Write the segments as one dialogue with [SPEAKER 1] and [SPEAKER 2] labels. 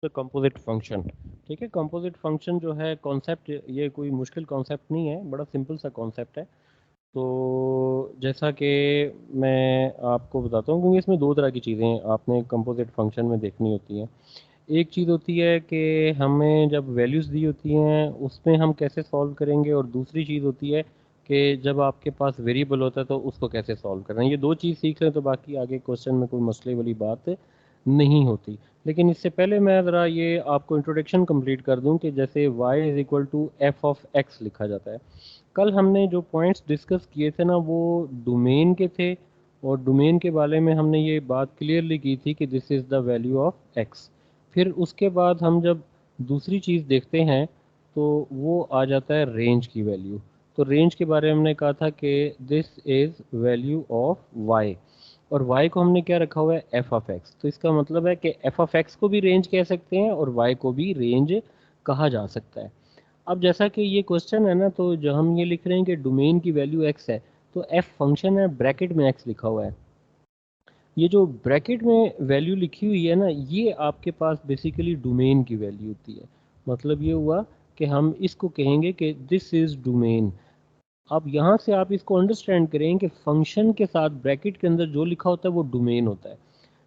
[SPEAKER 1] The composite function. ठीक है, composite function जो है कॉन्सेप्ट, ये कोई मुश्किल कॉन्सेप्ट नहीं है, बड़ा सिंपल सा कॉन्सेप्ट है। तो जैसा कि मैं आपको बताता हूँ, क्योंकि इसमें दो तरह की चीज़ें आपने कंपोजिट फंक्शन में देखनी होती हैं। एक चीज़ होती है कि हमें जब वैल्यूज़ दी होती हैं उसमें हम कैसे सॉल्व करेंगे, और दूसरी चीज़ होती है कि जब आपके पास वेरिएबल होता है तो उसको कैसे सॉल्व करना है। ये दो चीज़ सीख लें तो बाकी आगे क्वेश्चन में कोई मसले वाली बात नहीं होती। लेकिन इससे पहले मैं ज़रा ये आपको इंट्रोडक्शन कंप्लीट कर दूं कि जैसे y is equal to F of X लिखा जाता है। कल हमने जो पॉइंट्स डिस्कस किए थे ना, वो डोमेन के थे, और डोमेन के बारे में हमने ये बात क्लियरली की थी कि this is the value of x. फिर उसके बाद हम जब दूसरी चीज़ देखते हैं तो वो आ जाता है रेंज की वैल्यू। तो रेंज के बारे में हमने कहा था कि this is value of Y, और y को हमने क्या रखा हुआ है, एफ ऑफ एक्स। तो इसका मतलब है कि एफ ऑफ एक्स को भी रेंज कह सकते हैं और y को भी रेंज कहा जा सकता है। अब जैसा कि ये क्वेश्चन है ना, तो जो हम ये लिख रहे हैं कि डोमेन की वैल्यू x है, तो f फंक्शन है, ब्रैकेट में x लिखा हुआ है। ये जो ब्रैकेट में वैल्यू लिखी हुई है ना, ये आपके पास बेसिकली डोमेन की वैल्यू होती है। मतलब ये हुआ कि हम इसको कहेंगे कि दिस इज़ डोमेन। अब यहाँ से आप इसको अंडरस्टैंड करें कि फंक्शन के साथ ब्रैकेट के अंदर जो लिखा होता है वो डोमेन होता है।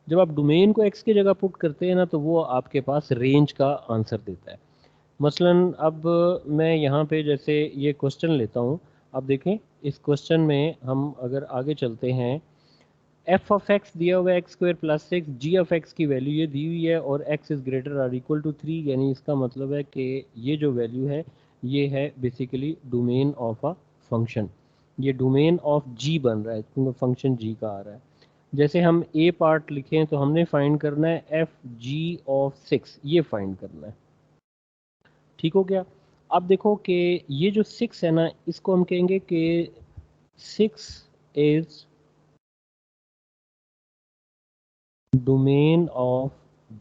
[SPEAKER 1] जब आप डोमेन को एक्स की जगह पुट करते हैं ना, तो वो आपके पास रेंज का आंसर देता है। मसलन अब मैं यहाँ पे जैसे ये क्वेश्चन लेता हूँ। अब देखें, इस क्वेश्चन में हम अगर आगे चलते हैं, एफ ऑफ एक्स दिया हुआ है X square plus six, G of x की वैल्यू ये दी हुई है और X is greater or equal to three. यानी इसका मतलब है कि ये जो वैल्यू है ये है basically domain of a function. ये डोमेन ऑफ जी बन रहा है क्योंकि फंक्शन जी का आ रहा है। जैसे हम ए पार्ट लिखें तो हमने फाइंड करना है एफ जी ऑफ सिक्स, ये फाइंड करना है। ठीक हो गया। अब देखो कि ये जो सिक्स है ना, इसको हम कहेंगे कि सिक्स इज डोमेन ऑफ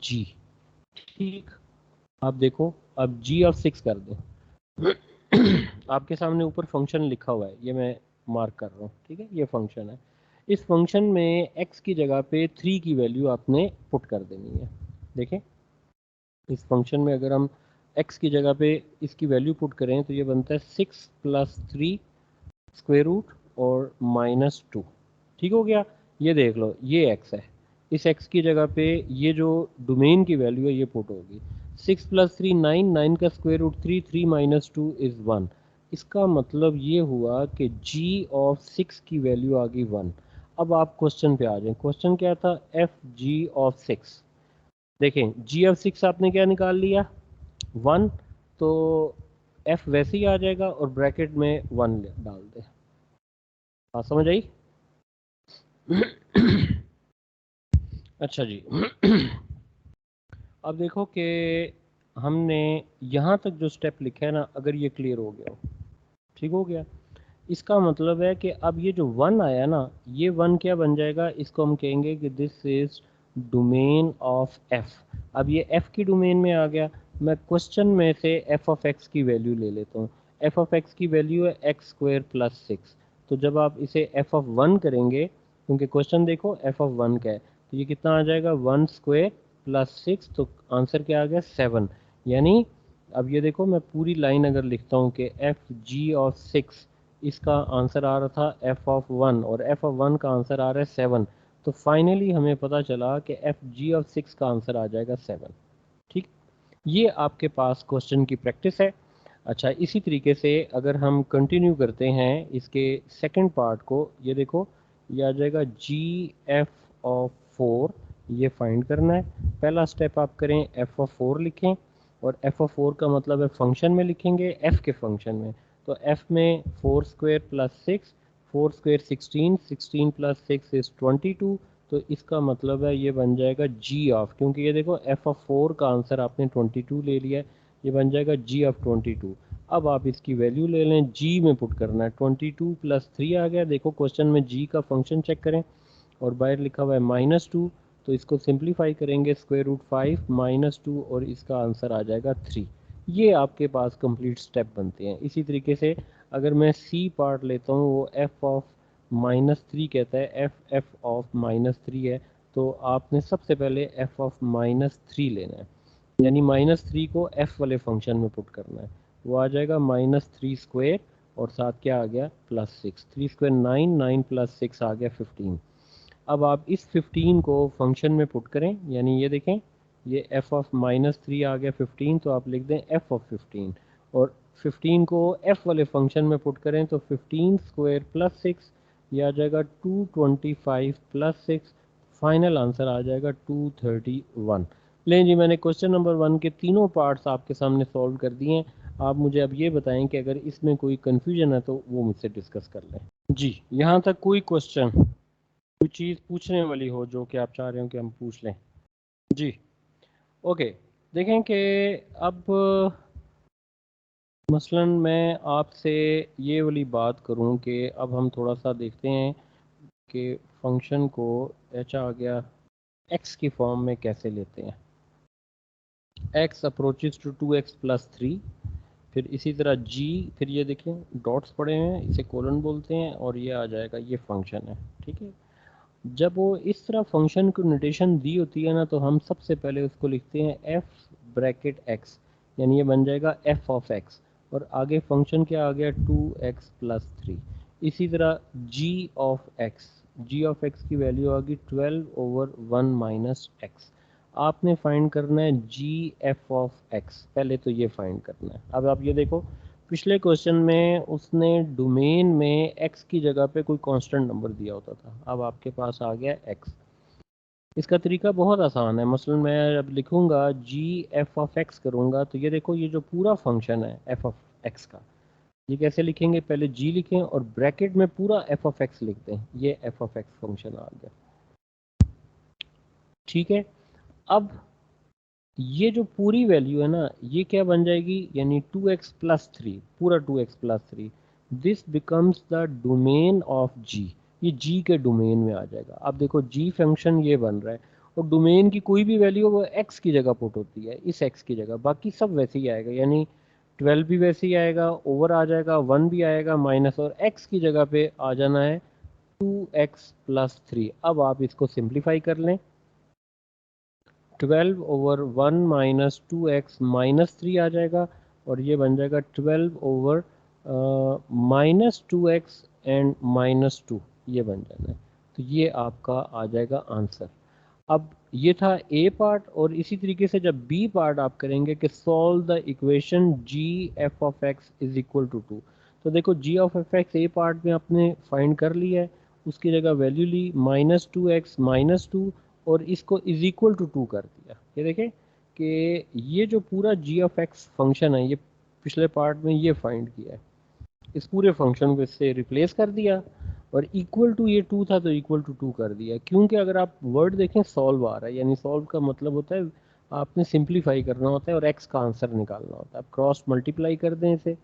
[SPEAKER 1] जी। ठीक। अब देखो, अब जी ऑफ सिक्स कर दो। आपके सामने ऊपर फंक्शन लिखा हुआ है, ये मैं मार्क कर रहा हूँ। ठीक है, ये फंक्शन है। इस फंक्शन में x की जगह पे 3 की वैल्यू आपने पुट कर देनी है। देखें, इस फंक्शन में अगर हम x की जगह पे इसकी वैल्यू पुट करें तो ये बनता है 6 प्लस 3 स्क्वायर रूट और माइनस 2। ठीक हो गया। ये देख लो, ये x है। इस x की जगह पे ये जो डोमेन की वैल्यू है ये पुट होगी। 6 प्लस 3 9, 9 का स्क्वायर रूट 3, 3 माइनस 2 इज़ 1। इसका मतलब ये हुआ कि g ऑफ 6 की वैल्यू आ गई 1। अब आप क्वेश्चन पे आ जाएं। क्वेश्चन क्या था, एफ जी ऑफ 6। देखें, जी ऑफ 6 आपने क्या निकाल लिया, 1। तो एफ वैसे ही आ जाएगा और ब्रैकेट में 1 डाल दे। हाँ, समझ आई? अच्छा जी। अब देखो कि हमने यहाँ तक जो स्टेप लिखा है ना, अगर ये क्लियर हो गया हो, ठीक हो गया, इसका मतलब है कि अब ये जो 1 आया ना, ये 1 क्या बन जाएगा, इसको हम कहेंगे कि this is domain of F. अब ये एफ की डोमेन में आ गया। मैं क्वेश्चन में से एफ ऑफ एक्स की वैल्यू ले लेता हूँ। एफ ऑफ एक्स की वैल्यू है एक्स स्क्वायर प्लस सिक्स। तो जब आप इसे एफ ऑफ 1 करेंगे, क्योंकि क्वेश्चन देखो एफ ऑफ 1 का है, तो ये कितना आ जाएगा, 1 स्क्वायर प्लस सिक्स। तो आंसर क्या आ गया, 7। यानी अब ये देखो, मैं पूरी लाइन अगर लिखता हूँ कि एफ जी ऑफ 6, इसका आंसर आ रहा था एफ ऑफ 1 और एफ ऑफ 1 का आंसर आ रहा है 7। तो फाइनली हमें पता चला कि एफ जी ऑफ 6 का आंसर आ जाएगा 7। ठीक। ये आपके पास क्वेश्चन की प्रैक्टिस है। अच्छा, इसी तरीके से अगर हम कंटिन्यू करते हैं इसके सेकंड पार्ट को, ये देखो, ये आ जाएगा जी एफ ऑफ 4। ये फाइंड करना है। पहला स्टेप आप करें, एफ ऑफ 4 लिखें, और एफ ऑफ 4 का मतलब है फंक्शन में लिखेंगे, एफ के फंक्शन में। तो एफ में 4 square plus 6, 4 square 16, 16 plus 6 is 22। तो इसका मतलब है ये बन जाएगा जी ऑफ, क्योंकि ये देखो एफ ऑफ 4 का आंसर आपने 22 ले लिया है, ये बन जाएगा जी ऑफ 22। अब आप इसकी वैल्यू ले लें, जी में पुट करना है। 22 प्लस 3 आ गया। देखो क्वेश्चन में जी का फंक्शन चेक करें, और बाहर लिखा हुआ है -2। तो इसको सिंप्लीफाई करेंगे, स्क्वायर रूट 5 -2, और इसका आंसर आ जाएगा 3। ये आपके पास कंप्लीट स्टेप बनते हैं। इसी तरीके से अगर मैं सी पार्ट लेता हूँ, वो एफ ऑफ -3 कहता है, एफ ऑफ -3 है। तो आपने सबसे पहले एफ ऑफ -3 लेना है। यानी -3 को f वाले फंक्शन में पुट करना है, वो आ जाएगा -3² और साथ क्या आ गया +6, 3 स्क्वायर 9, 9 + 6 आ गया 15। अब आप इस 15 को फंक्शन में पुट करें, यानी ये देखें ये f ऑफ -3 आ गया 15, तो आप लिख दें f ऑफ 15 और 15 को f वाले फंक्शन में पुट करें तो 15² + 6 ये आ जाएगा 225 + 6, फाइनल आंसर आ जाएगा 231। लें जी, मैंने क्वेश्चन नंबर 1 के तीनों पार्ट्स आपके सामने सॉल्व कर दिए हैं। आप मुझे अब ये बताएं कि अगर इसमें कोई कन्फ्यूजन है तो वो मुझसे डिस्कस कर लें। जी, यहाँ तक कोई क्वेश्चन, कोई चीज़ पूछने वाली हो जो कि आप चाह रहे हो कि हम पूछ लें? जी, ओके। देखें कि अब मसलन मैं आपसे ये वाली बात करूं कि अब हम थोड़ा सा देखते हैं कि फंक्शन को h आ गया x की फॉर्म में कैसे लेते हैं। x अप्रोचेस टू 2x + 3, फिर इसी तरह g, फिर ये देखें डॉट्स पड़े हैं, इसे कोलन बोलते हैं और ये आ जाएगा, ये फंक्शन है, ठीक है। जब वो इस तरह फंक्शन को नोटेशन दी होती है ना, तो हम सबसे पहले उसको लिखते हैं f ब्रैकेट x, यानी ये बन जाएगा f ऑफ x और आगे फंक्शन क्या आ गया 2x + 3। इसी तरह g ऑफ x की वैल्यू आ गई 12/1 - x। आपने फाइंड करना है जी एफ ऑफ एक्स, पहले तो ये फाइंड करना है। अब आप ये देखो, पिछले क्वेश्चन में उसने डोमेन में x की जगह पे कोई कांस्टेंट नंबर दिया होता था, अब आपके पास आ गया x। इसका तरीका बहुत आसान है, मसलन मैं अब लिखूंगा जी एफ ऑफ एक्स करूंगा, तो ये देखो ये जो पूरा फंक्शन है एफ ऑफ एक्स का, ये कैसे लिखेंगे, पहले जी लिखें और ब्रैकेट में पूरा एफ ऑफ एक्स लिख दें, ये एफ ऑफ एक्स फंक्शन आ गया, ठीक है। अब ये जो पूरी वैल्यू है ना, ये क्या बन जाएगी, यानी 2x + 3, पूरा 2x + 3, this becomes the domain of g, ये g के डोमेन में आ जाएगा। अब देखो g फंक्शन ये बन रहा है और डोमेन की कोई भी वैल्यू वो x की जगह पुट होती है, इस x की जगह, बाकी सब वैसे ही आएगा, यानी 12 भी वैसे ही आएगा, ओवर आ जाएगा, 1 भी आएगा माइनस, और x की जगह पे आ जाना है 2x + 3। अब आप इसको सिंप्लीफाई कर लें, 12/1 - 2x - 3 आ जाएगा और ये बन जाएगा 12/- 2x एंड -2, ये बन जाना है। तो ये आपका आ जाएगा आंसर। अब ये था ए पार्ट, और इसी तरीके से जब बी पार्ट आप करेंगे कि solve the equation g F of x is equal to 2, तो देखो g of f x a part में आपने फाइंड कर लिया है, उसकी जगह वैल्यू ली -2x -2 और इसको इज इक्वल टू 2 कर दिया। ये देखें कि ये जो पूरा जी ऑफ एक्स फंक्शन है, ये पिछले पार्ट में ये फाइंड किया है, इस पूरे फंक्शन को इससे रिप्लेस कर दिया और इक्वल टू ये 2 था तो इक्वल टू 2 कर दिया, क्योंकि अगर आप वर्ड देखें सॉल्व आ रहा है, यानी सॉल्व का मतलब होता है आपने सिंप्लीफाई करना होता है और एक्स का आंसर निकालना होता है। आप क्रॉस मल्टीप्लाई कर दें इसे,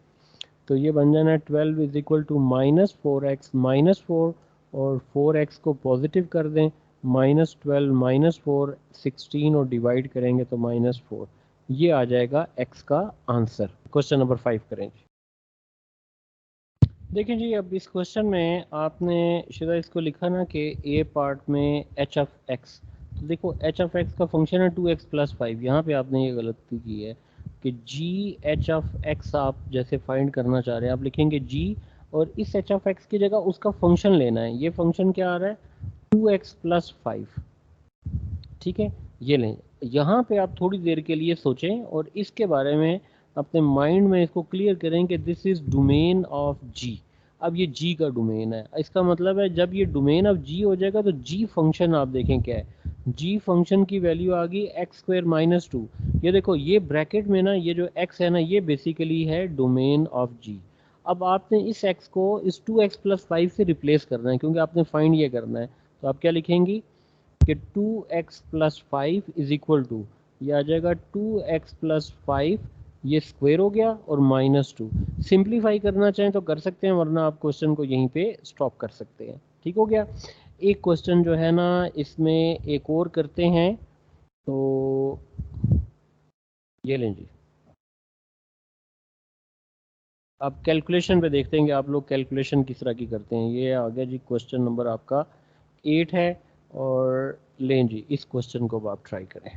[SPEAKER 1] तो ये बन जाना है 12 इज इक्वल टू -4x -4, और 4x को पॉजिटिव कर दें, -12 -4 16 और डिवाइड करेंगे तो -4, ये आ जाएगा x का आंसर। क्वेश्चन नंबर 5 करें। देखिए जी, अब इस क्वेश्चन में आपने शिदा इसको लिखा ना कि ए पार्ट में एच ऑफ एक्स, तो देखो एच ऑफ एक्स का फंक्शन है 2x + 5, यहाँ पे आपने ये गलती की है कि जी एच ऑफ एक्स आप जैसे फाइंड करना चाह रहे हैं, आप लिखेंगे जी और इस एच ऑफ एक्स की जगह उसका फंक्शन लेना है। ये फंक्शन क्या आ रहा है 2x + 5, ठीक है। ये लें, यहाँ पे आप थोड़ी देर के लिए सोचें और इसके बारे में अपने माइंड में इसको क्लियर करें कि दिस इज डोमेन ऑफ जी। अब ये जी का डोमेन है, इसका मतलब है जब ये डोमेन ऑफ जी हो जाएगा तो जी फंक्शन आप देखें क्या है, जी फंक्शन की वैल्यू आ गई x² - 2। ये देखो ये ब्रैकेट में ना ये जो x है ना, ये बेसिकली है डोमेन ऑफ जी। अब आपने इस x को इस 2x + 5 से रिप्लेस करना है, क्योंकि आपने फाइंड ये करना है, तो आप क्या लिखेंगी कि 2x + 5 इज इक्वल टू, ये आ जाएगा 2x + 5, ये स्क्वायर हो गया और -2। सिंप्लीफाई करना चाहें तो कर सकते हैं, वरना आप क्वेश्चन को यहीं पे स्टॉप कर सकते हैं, ठीक हो गया। एक क्वेश्चन जो है ना इसमें एक और करते हैं, तो ये लें जी, अब कैलकुलेशन पे देखते हैं कि आप लोग कैलकुलेशन किस तरह की करते हैं। ये आ गया जी क्वेश्चन नंबर आपका 8 है, और लें जी इस क्वेश्चन को अब आप ट्राई करें।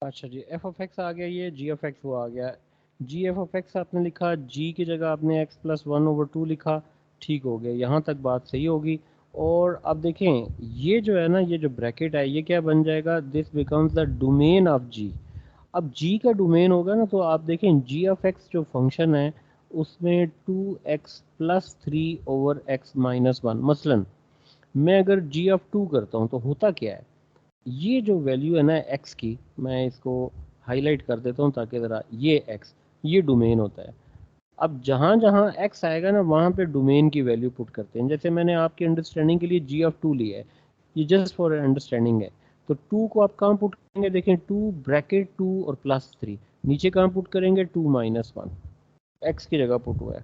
[SPEAKER 1] अच्छा जी, एफ ऑफ एक्स आ गया, ये जी ऑफ एक्स वो आ गया। जी एफ ऑफ एक्स आपने लिखा, जी की जगह आपने एक्स प्लस 1/2 लिखा, ठीक हो गया, यहाँ तक बात सही होगी। और अब देखें, ये जो है ना, ये जो ब्रैकेट है ये क्या बन जाएगा, this becomes the domain of जी। अब जी का डोमेन होगा ना, तो आप देखें जी ऑफ एक्स जो फंक्शन है उसमें 2x+3/x-1, मसलन मैं अगर जी ऑफ 2 करता हूँ तो होता क्या है, ये जो वैल्यू है ना एक्स की, मैं इसको हाईलाइट कर देता हूँ ताकि ज़रा, ये एक्स, ये डोमेन होता है। अब जहाँ जहाँ एक्स आएगा ना वहाँ पे डोमेन की वैल्यू पुट करते हैं। जैसे मैंने आपकी अंडरस्टैंडिंग के लिए जी ऑफ 2 लिया है, ये जस्ट फॉर अंडरस्टैंडिंग है। तो 2 को आप कहाँ पुट करेंगे, देखें 2 ब्रैकेट 2 और +3, नीचे कहाँ पुट करेंगे 2-1, एक्स की जगह पुट हुआ है।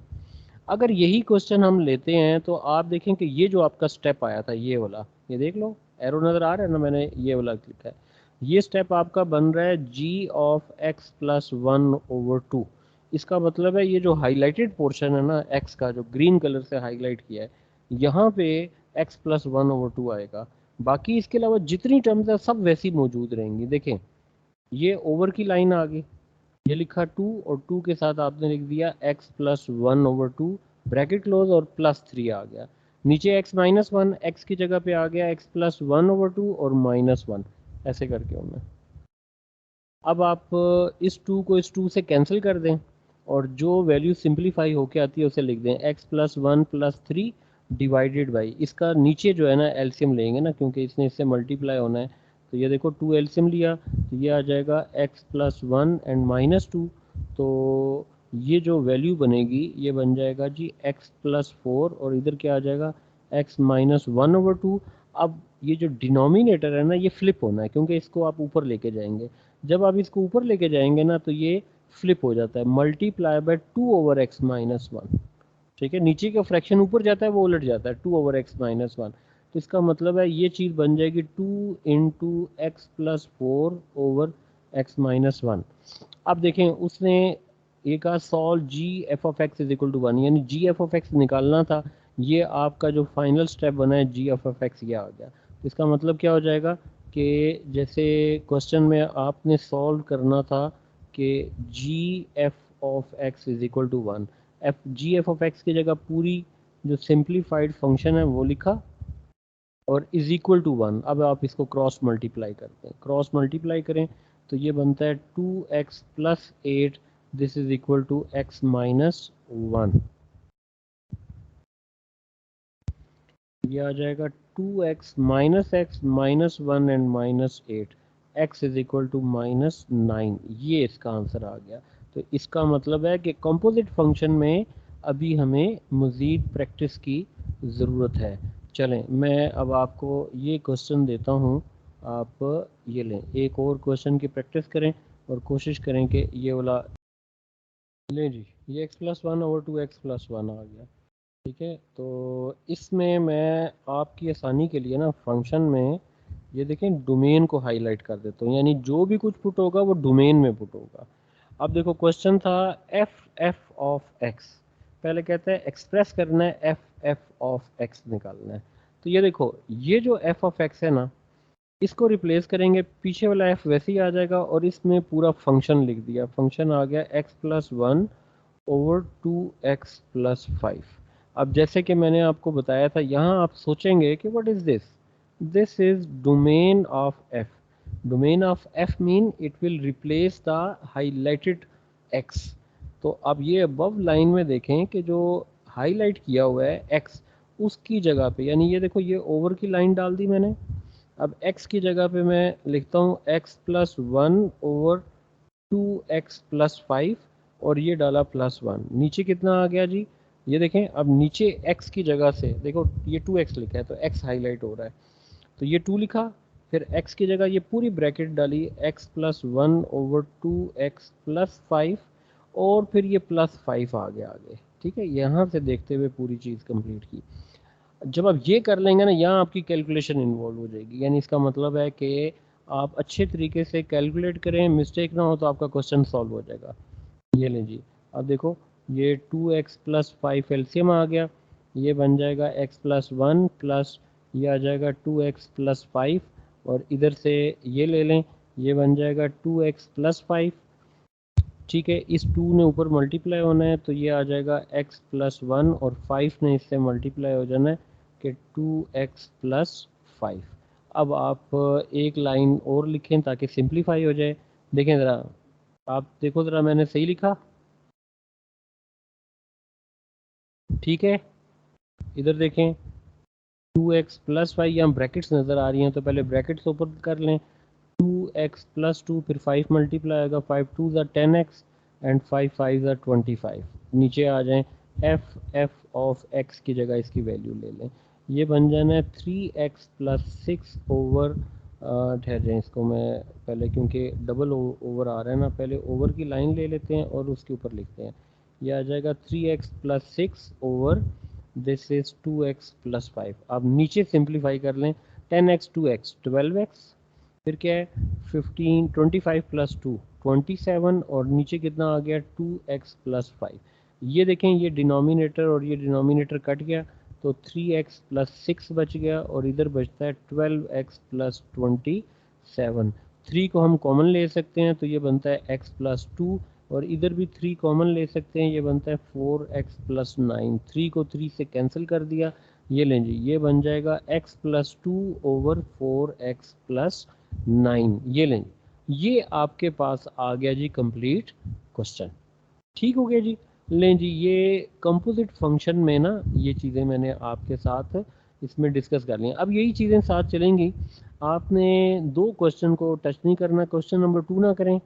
[SPEAKER 1] अगर यही क्वेश्चन हम लेते हैं तो आप देखें कि ये जो आपका स्टेप आया था, ये वाला, ये देख लो एरो नज़र आ रहा है ना, मैंने ये वाला लिखा है। ये स्टेप आपका बन रहा है जी ऑफ x+1/2। इसका मतलब है ये जो हाईलाइटेड पोर्शन है ना एक्स का, जो ग्रीन कलर से हाईलाइट किया है, यहाँ पे x+1/2 आएगा। बाकी इसके अलावा जितनी टर्म्स है सब वैसी मौजूद रहेंगी। देखें, ये ओवर की लाइन आ गई, ये लिखा 2 और 2 के साथ आपने लिख दिया x+1/2 ब्रैकेट क्लोज और +3 आ गया। नीचे x-1, x की जगह पे आ गया x+1/2 और -1, ऐसे करके होना। अब आप इस 2 को इस 2 से कैंसिल कर दें और जो वैल्यू सिंप्लीफाई होके आती है उसे लिख दें x+1+3 डिवाइडेड बाई, इसका नीचे जो है ना एलसीएम लेंगे ना, क्योंकि इसने इससे मल्टीप्लाई होना है। तो ये देखो 2 एलसीएम लिया तो ये आ जाएगा x+1 एंड -2। तो ये जो वैल्यू बनेगी ये बन जाएगा जी x+4 और इधर क्या आ जाएगा x-1/2। अब ये जो डिनोमिनेटर है ना ये फ्लिप होना है, क्योंकि इसको आप ऊपर लेके जाएंगे। जब आप इसको ऊपर लेके जाएंगे ना तो ये फ्लिप हो जाता है, मल्टीप्लाई बाय 2/x-1। ठीक है, नीचे का फ्रैक्शन ऊपर जाता है वो उलट जाता है 2/x-1। तो इसका मतलब है ये चीज़ बन जाएगी 2x+4/x-1। अब देखें उसने ये कहा solve G F of x is equal to 1, यानी जी एफ ऑफ एक्स निकालना था। ये आपका जो फाइनल स्टेप बना है जी एफ ऑफ एक्स, ये आ गया। तो इसका मतलब क्या हो जाएगा कि जैसे क्वेश्चन में आपने सॉल्व करना था कि g F of x is equal to 1, f g F of x की जगह पूरी जो सिंप्लीफाइड फंक्शन है वो लिखा और इज इक्वल टू 1। अब आप इसको क्रॉस मल्टीप्लाई करते हैं, क्रॉस मल्टीप्लाई करें तो ये बनता है 2x+8, this is equal to x-1। ये आ जाएगा 2x -x-1 and -8, x is equal to -9। ये इसका आंसर आ गया। तो इसका मतलब है कि कंपोजिट फंक्शन में अभी हमें मज़ीद प्रैक्टिस की ज़रूरत है। चलें मैं अब आपको ये क्वेश्चन देता हूँ, आप ये लें, एक और क्वेश्चन की प्रैक्टिस करें और कोशिश करें कि ये वाला लें जी। ये x+1/2 x+1 आ गया। ठीक है, तो इसमें मैं आपकी आसानी के लिए ना फंक्शन में ये देखें डोमेन को हाईलाइट कर देता हूँ, यानी जो भी कुछ पुट होगा वो डोमेन में पुट होगा। अब देखो क्वेश्चन था एफ ऑफ एक्स, पहले कहते हैं एक्सप्रेस करना है एफ ऑफ एक्स निकालना है। तो ये देखो ये जो एफ ऑफ एक्स है ना, इसको रिप्लेस करेंगे, पीछे वाला एफ वैसे ही आ जाएगा और इसमें पूरा फंक्शन लिख दिया। फंक्शन आ गया x+1/2x+5। अब जैसे कि मैंने आपको बताया था, यहाँ आप सोचेंगे कि what is this, this is domain of F. Domain of F mean it will replace the highlighted x. तो अब ये अबव लाइन में देखें कि जो हाईलाइट किया हुआ है एक्स, उसकी जगह पे, यानी ये देखो ये ओवर की लाइन डाल दी मैंने। अब x की जगह पे मैं लिखता हूँ x+1/2x+5 और ये डाला +1, नीचे कितना आ गया जी, ये देखें। अब नीचे x की जगह से देखो ये 2x लिखा है तो x हाईलाइट हो रहा है, तो ये 2 लिखा, फिर x की जगह ये पूरी ब्रैकेट डाली x+1/2x+5 और फिर ये +5 आ गया आगे। ठीक है, यहाँ से देखते हुए पूरी चीज़ कंप्लीट की। जब आप ये कर लेंगे ना, यहाँ आपकी कैलकुलेशन इन्वॉल्व हो जाएगी, यानी इसका मतलब है कि आप अच्छे तरीके से कैलकुलेट करें, मिस्टेक ना हो तो आपका क्वेश्चन सॉल्व हो जाएगा। ये लें जी, अब देखो ये 2x+5 एलसीएम आ गया, ये बन जाएगा x+1 प्लस ये आ जाएगा 2x+5। और इधर से ये ले लें, ये बन जाएगा 2x प्लस 5। ठीक है, इस 2 ने ऊपर मल्टीप्लाई होना है तो ये आ जाएगा x प्लस 1 और 5 ने इससे मल्टीप्लाई हो जाना है कि 2x प्लस 5। अब आप एक लाइन और लिखें ताकि सिंप्लीफाई हो जाए। देखें ज़रा, आप देखो ज़रा मैंने सही लिखा? ठीक है, इधर देखें 2x प्लस 5, यहाँ ब्रैकेट्स नज़र आ रही हैं तो पहले ब्रैकेट्स ओपन कर लें। 2x प्लस 2 फिर 5 मल्टीप्लाई होगा, 5 2 ज़ा 10x एंड 5 5 ज़ा 25। नीचे आ जाएं, f ऑफ x की जगह इसकी वैल्यू ले लें, ये बन जाना है 3x प्लस 6 ओवर, ठहर जाएं इसको मैं पहले, क्योंकि डबल ओवर आ रहा है ना, पहले ओवर की लाइन ले लेते हैं और उसके ऊपर लिखते हैं। ये आ जाएगा 3x plus 6 over this is 2x plus 5। अब नीचे सिंप्लीफाई कर लें, 10x 2x 12x, फिर क्या है 15 25 प्लस 2 27 और नीचे कितना आ गया 2x प्लस 5। ये देखें, ये डिनोमिनेटर और ये डिनोमिनेटर कट गया तो 3x प्लस 6 बच गया और इधर बचता है 12x प्लस 27। 3 को हम कॉमन ले सकते हैं तो ये बनता है x प्लस 2 और इधर भी 3 कॉमन ले सकते हैं, ये बनता है 4x प्लस 9। 3 को 3 से कैंसिल कर दिया, ये लें जी, ये बन जाएगा x plus 2 over 4x plus 9। ये लें, ये आपके पास आ गया जी कंप्लीट क्वेश्चन। ठीक हो गया जी। लें जी, ये कंपोजिट फंक्शन में ना ये चीज़ें मैंने आपके साथ इसमें डिस्कस कर ली। अब यही चीज़ें साथ चलेंगी, आपने 2 क्वेश्चन को टच नहीं करना, क्वेश्चन नंबर 2 ना करें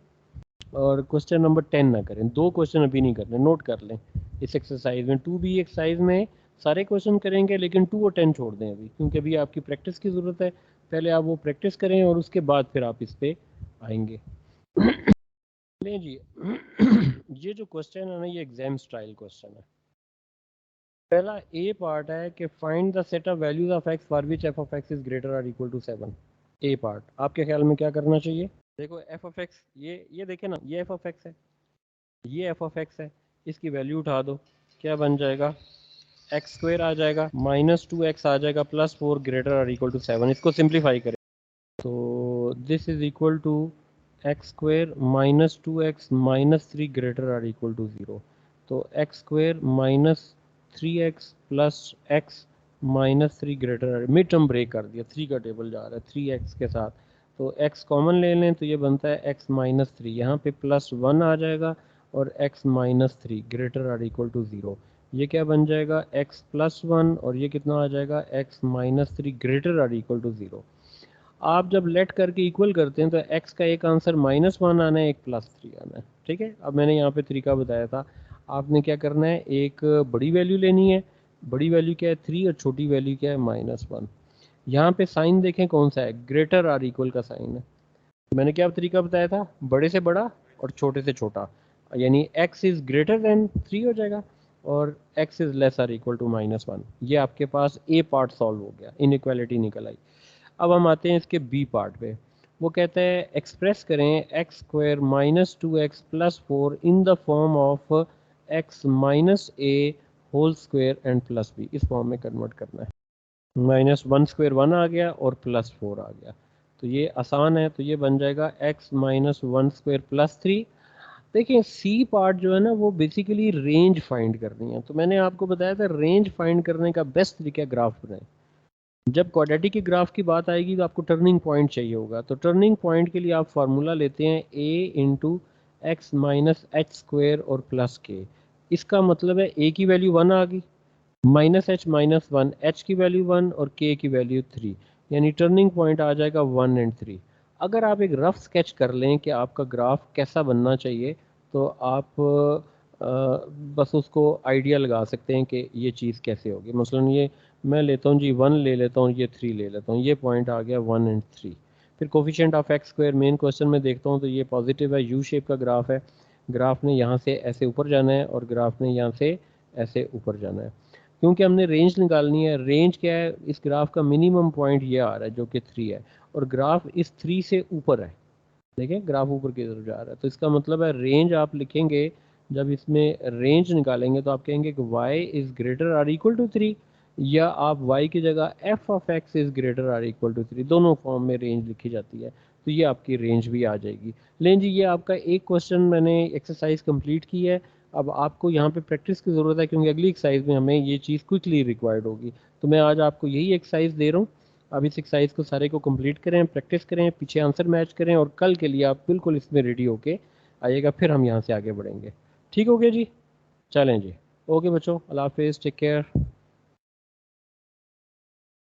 [SPEAKER 1] और क्वेश्चन नंबर 10 ना करें। 2 क्वेश्चन अभी नहीं करने, नोट कर लें इस एक्सरसाइज में। 2B एक्सरसाइज में सारे क्वेश्चन करेंगे लेकिन 2 और 10 छोड़ दें अभी, क्योंकि अभी आपकी प्रैक्टिस की ज़रूरत है। पहले आप वो प्रैक्टिस करें और उसके बाद फिर आप इस पे आएंगे। नहीं जी, ये जो क्वेश्चन है ना, ये एग्जाम स्टाइल क्वेश्चन है। पहला ए पार्ट है कि find the set of values of x for which F of x is greater और इक्वल टू 7। ए पार्ट आपके ख्याल में क्या करना चाहिए? देखो एफ ऑफ एक्स, ये देखे ना, ये एफ ऑफ एक्स है, ये एफ ऑफ एक्स है, इसकी वैल्यू उठा दो, क्या बन जाएगा? एक्स स्क्वेयर आ जाएगा, माइनस 2x आ जाएगा, प्लस 4 ग्रेटर और इक्वल टू 7। इसको सिंप्लीफाई करें तो this is equal to X square minus 2x minus 3 greater और इक्वल टू 0। तो X square minus 3x plus X minus 3 greater, mid term break कर दिया, 3 का टेबल जा रहा है 3x के साथ, तो x कॉमन ले लें तो ये बनता है x माइनस 3, यहाँ पे प्लस 1 आ जाएगा और x माइनस 3 ग्रेटर और इक्वल टू 0। ये क्या बन जाएगा x प्लस 1 और ये कितना आ जाएगा x माइनस 3 ग्रेटर और इक्वल टू 0। आप जब लेट करके इक्वल करते हैं तो x का एक आंसर -1 आना है, एक +3 आना है। ठीक है, अब मैंने यहाँ पे तरीका बताया था, आपने क्या करना है, एक बड़ी वैल्यू लेनी है, बड़ी वैल्यू क्या है 3 और छोटी वैल्यू क्या है -1। यहाँ पे साइन देखें कौन सा है, ग्रेटर और इक्वल का साइन है। मैंने क्या तरीका बताया था, बड़े से बड़ा और छोटे से छोटा, यानी x इज़ ग्रेटर देन 3 हो जाएगा और x इज़ लेस और इक्वल टू -1। ये आपके पास ए पार्ट सॉल्व हो गया, इनइक्वालिटी निकल आई। अब हम आते हैं इसके बी पार्ट पे। वो कहता है एक्सप्रेस करें X square minus 2x plus 4 in the form of x minus A whole square and plus B. इस फॉर्म में कन्वर्ट करना है, -1 स्क्वायर 1 आ गया और +4 आ गया, तो ये आसान है, तो ये बन जाएगा x माइनस 1 स्क्वायर प्लस 3। देखिए सी पार्ट जो है ना, वो बेसिकली रेंज फाइंड करनी है, तो मैंने आपको बताया था रेंज फाइंड करने का बेस्ट तरीका ग्राफ बनाए। जब क्वाड्रेटिक के ग्राफ की बात आएगी तो आपको टर्निंग पॉइंट चाहिए होगा, तो टर्निंग पॉइंट के लिए आप फार्मूला लेते हैं a into x minus H square और प्लस के। इसका मतलब है a की वैल्यू 1 आ गई, माइनस एच माइनस 1, एच की वैल्यू 1 और k की वैल्यू 3, यानी टर्निंग पॉइंट आ जाएगा 1 एंड 3। अगर आप एक रफ स्केच कर लें कि आपका ग्राफ कैसा बनना चाहिए तो आप बस उसको आइडिया लगा सकते हैं कि ये चीज़ कैसे होगी। मसलन ये मैं लेता हूँ जी 1 ले लेता हूँ, ये 3 ले लेता हूँ, ये पॉइंट आ गया 1 एंड 3। फिर coefficient of x square main question में देखता हूँ तो ये पॉजिटिव है, यू शेप का ग्राफ है, ग्राफ ने यहाँ से ऐसे ऊपर जाना है और ग्राफ ने यहाँ से ऐसे ऊपर जाना है। क्योंकि हमने रेंज निकालनी है, रेंज क्या है, इस ग्राफ का मिनिमम पॉइंट ये आ रहा है जो कि 3 है और ग्राफ इस 3 से ऊपर है। देखें ग्राफ ऊपर की तरफ जा रहा है, तो इसका मतलब है रेंज आप लिखेंगे, जब इसमें रेंज निकालेंगे तो आप कहेंगे कि y इज़ ग्रेटर और इक्वल टू 3, या आप y की जगह f of x is greater or equal to 3, दोनों फॉर्म में रेंज लिखी जाती है, तो ये आपकी रेंज भी आ जाएगी। लें जी, ये आपका एक क्वेश्चन मैंने एक्सरसाइज कंप्लीट की है। अब आपको यहाँ पे प्रैक्टिस की ज़रूरत है, क्योंकि अगली एक्सरसाइज में हमें ये चीज़ क्विकली रिक्वायर्ड होगी। तो मैं आज आपको यही एक्सरसाइज दे रहा हूँ। अब इस एक्सरसाइज को सारे को कंप्लीट करें, प्रैक्टिस करें, पीछे आंसर मैच करें, और कल के लिए आप बिल्कुल इसमें रेडी होके आइएगा, फिर हम यहाँ से आगे बढ़ेंगे। ठीक हो गया जी? चलें जी। ओके बच्चों, अल्लाह हाफिज़, टेक केयर।